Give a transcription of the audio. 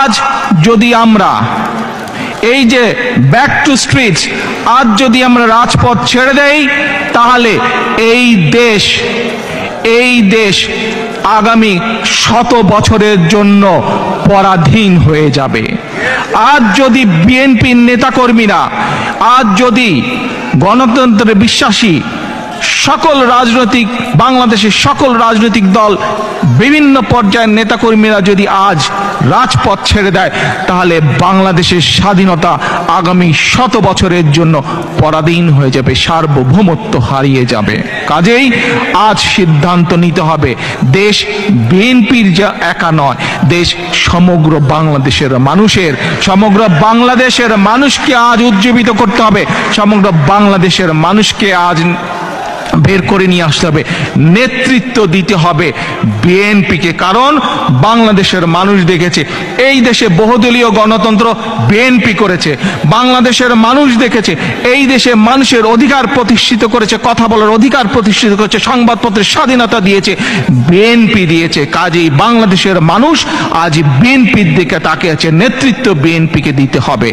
আজ যদি আমরা এই যে ব্যাক টু স্ট্রিটস, আজ যদি আমরা রাজপথ ছেড়ে দেই, তাহলে এই দেশ আগামী 100 বছরের জন্য পরাধীন হয়ে যাবে। আজ যদি বিএনপির নেতাকর্মীরা, আজ যদি গণতন্ত্রে বিশ্বাসী বাংলাদেশের সকল রাজনৈতিক দল, বিভিন্ন পর্যায়ের নেতাকর্মীরা যদি আজ রাজপথ ছেড়ে দেয়, তাহলে বাংলাদেশের স্বাধীনতা আগামী 100 বছরের জন্য পরাধীন হয়ে যাবে, সার্বভৌমত্ব হারিয়ে যাবে। কাজেই আজ সিদ্ধান্ত নিতে হবে, দেশ বিএনপির যা একা নয়, দেশ সমগ্র বাংলাদেশের মানুষকে আজ উজ্জীবিত করতে হবে। সমগ্র বাংলাদেশের মানুষকে আজ বের করে নিয়ে আসতে হবে, নেতৃত্ব দিতে হবে বিএনপিকে। কারণ বাংলাদেশের মানুষ দেখেছে এই দেশে বহুদলীয় গণতন্ত্র বিএনপি করেছে। বাংলাদেশের মানুষ দেখেছে এই দেশে মানুষের অধিকার প্রতিষ্ঠিত করেছে, কথা বলার অধিকার প্রতিষ্ঠিত করেছে, সংবাদপত্রের স্বাধীনতা দিয়েছে বিএনপি দিয়েছে। কাজেই বাংলাদেশের মানুষ আজ বিএনপির দিকে তাকিয়ে আছে, নেতৃত্ব বিএনপিকে দিতে হবে।